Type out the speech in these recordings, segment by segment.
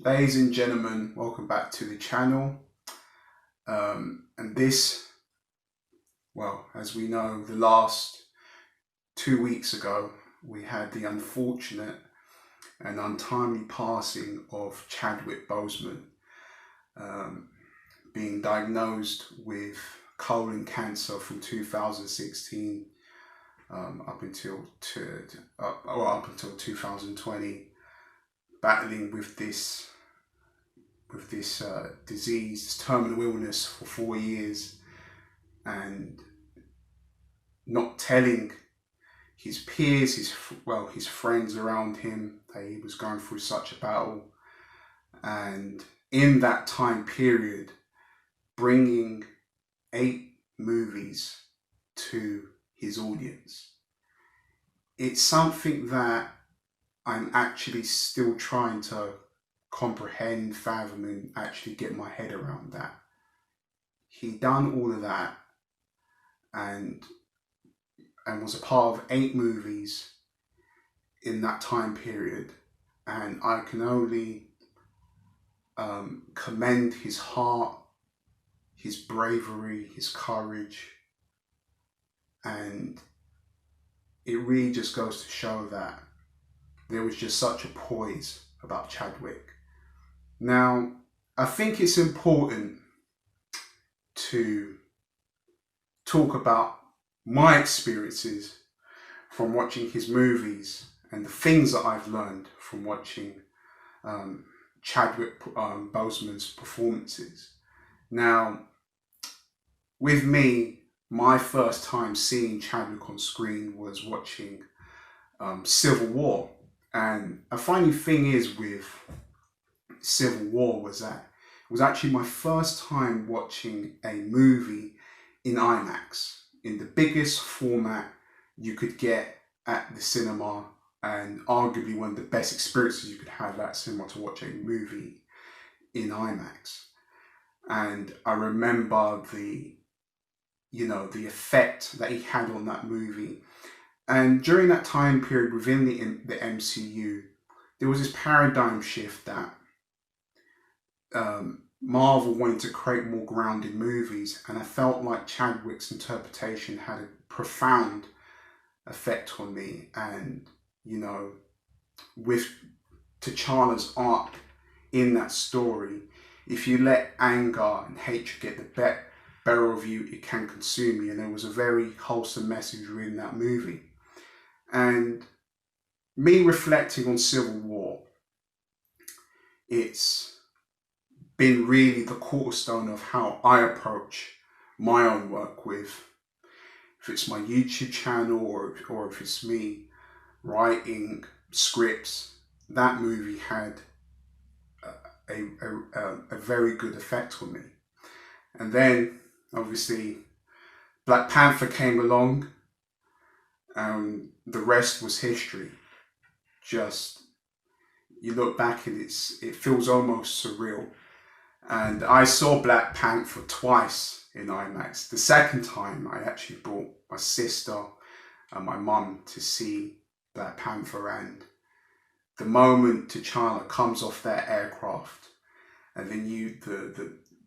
Ladies and gentlemen, welcome back to the channel. And this, well, as we know, the last 2 weeks ago, we had the unfortunate and untimely passing of Chadwick Boseman, being diagnosed with colon cancer from 2016 up until 2020, battling with this disease, this terminal illness for 4 years, and not telling his peers, his friends around him that he was going through such a battle. And in that time period, bringing 8 movies to his audience. It's something that I'm actually still trying to comprehend, fathom, and actually get my head around that. He done all of that and was a part of 8 movies in that time period, and I can only commend his heart, his bravery, his courage, and it really just goes to show that there was just such a poise about Chadwick. Now, I think it's important to talk about my experiences from watching his movies and the things that I've learned from watching Chadwick Boseman's performances. Now, with me, my first time seeing Chadwick on screen was watching Civil War. And a funny thing is with Civil War was that it was actually my first time watching a movie in IMAX, in the biggest format you could get at the cinema, and arguably one of the best experiences you could have at cinema, to watch a movie in IMAX. And I remember the effect that he had on that movie. And during that time period within the MCU, there was this paradigm shift that Marvel wanted to create more grounded movies, and I felt like Chadwick's interpretation had a profound effect on me. And with T'Challa's arc in that story, if you let anger and hatred get the better of you, it can consume you. And there was a very wholesome message in that movie. And me reflecting on Civil War, it's been really the cornerstone of how I approach my own work, with if it's my YouTube channel or if it's me writing scripts. That movie had a very good effect on me. And then obviously Black Panther came along, and the rest was history. Just, you look back and it feels almost surreal. And I saw Black Panther twice in IMAX. The second time, I actually brought my sister and my mum to see Black Panther, and the moment T'Challa comes off that aircraft, and then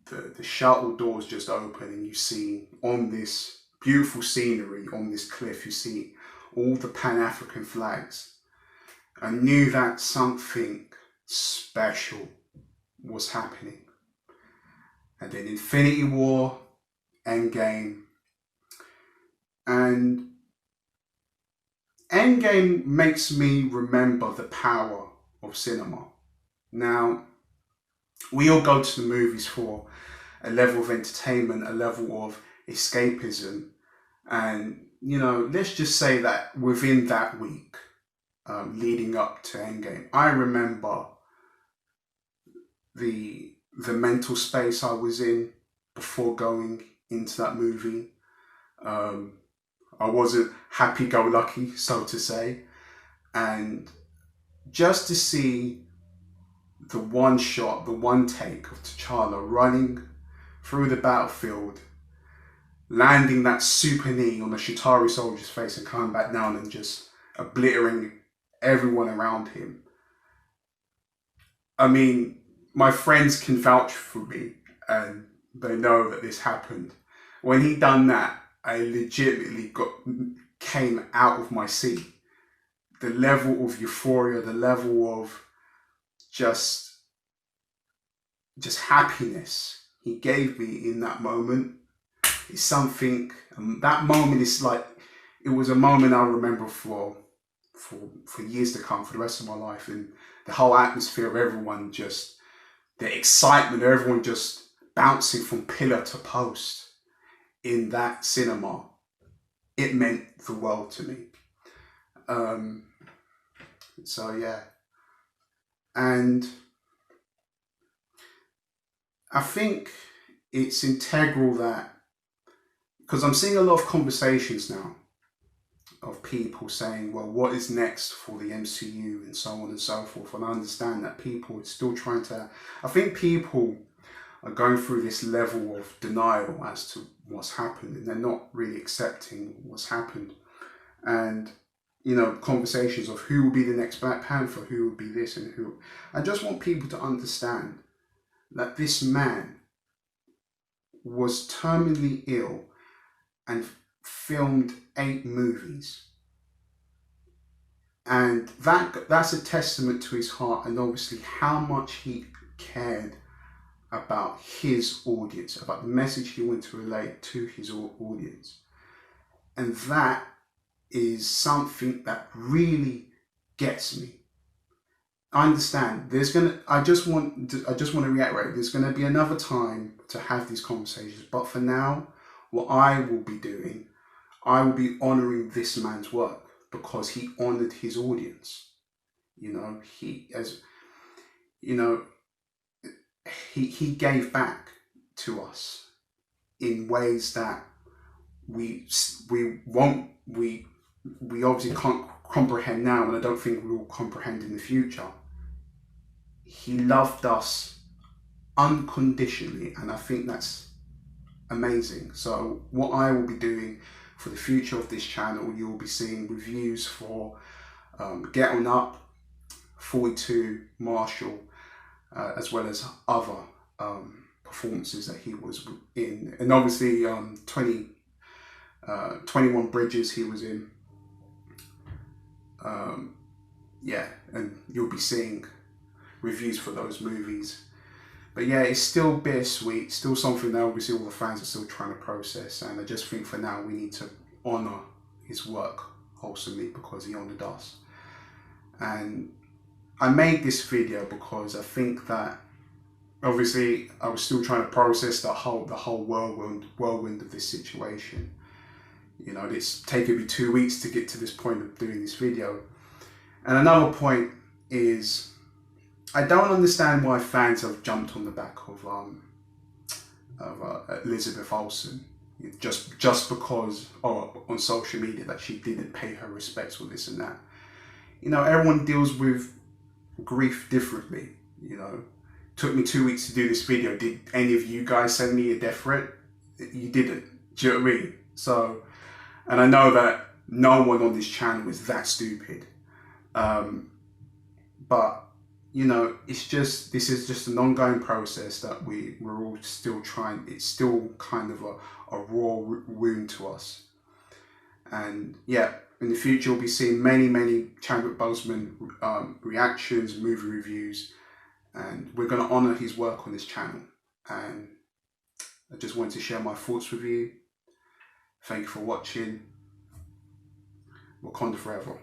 the shuttle doors just open, and you see on this beautiful scenery, on this cliff, you see all the Pan-African flags. I knew that something special was happening. And then Infinity War, Endgame. And Endgame makes me remember the power of cinema. Now, we all go to the movies for a level of entertainment, a level of escapism. And, let's just say that within that week, leading up to Endgame, I remember the mental space I was in before going into that movie. I wasn't happy-go-lucky, so to say. And just to see the one shot, the one take of T'Challa running through the battlefield, landing that super knee on the Chitauri soldier's face and coming back down and just obliterating everyone around him. I mean, my friends can vouch for me, and they know that this happened. When he done that, I legitimately came out of my seat. The level of euphoria, the level of just happiness he gave me in that moment is something. That moment is like, it was a moment I'll remember for years to come, for the rest of my life. And the whole atmosphere of everyone, just the excitement, everyone just bouncing from pillar to post in that cinema, it meant the world to me. So yeah, and I think it's integral that, because I'm seeing a lot of conversations now of people saying, well, what is next for the MCU and so on and so forth. And I understand that people are still trying to, I think people are going through this level of denial as to what's happened, and they're not really accepting what's happened. And, you know, conversations of who will be the next Black Panther, who will be this and who. I just want people to understand that this man was terminally ill and filmed 8 movies. And that's a testament to his heart, and obviously how much he cared about his audience, about the message he wanted to relate to his audience. And that is something that really gets me. I understand I just want to reiterate, there's going to be another time to have these conversations, but for now, what I will be doing, I will be honouring this man's work, because he honoured his audience. You know, he gave back to us in ways that we obviously can't comprehend now, and I don't think we will comprehend in the future. He loved us unconditionally, and I think that's amazing. So what I will be doing for the future of this channel, you will be seeing reviews for Get On Up, 42, Marshall, as well as other performances that he was in, and obviously 21 Bridges he was in. Yeah, and you'll be seeing reviews for those movies. But yeah, it's still bittersweet, still something that obviously all the fans are still trying to process, and I just think for now we need to honour his work wholesomely, because he honoured us. And I made this video because I think that obviously I was still trying to process the whole whirlwind of this situation. You know, it's taken me 2 weeks to get to this point of doing this video. And another point is, I don't understand why fans have jumped on the back of Elizabeth Olsen just because on social media that she didn't pay her respects or this and that. You know, everyone deals with grief differently. You know, it took me 2 weeks to do this video. Did any of you guys send me a death threat? You didn't. Do you know what I mean? So, and I know that no one on this channel is that stupid. But you know, this is just an ongoing process that we're all still trying. It's still kind of a raw wound to us. And yeah, in the future we'll be seeing many Chadwick Boseman reactions, movie reviews, and we're going to honour his work on this channel. And I just wanted to share my thoughts with you. Thank you for watching. Wakanda forever.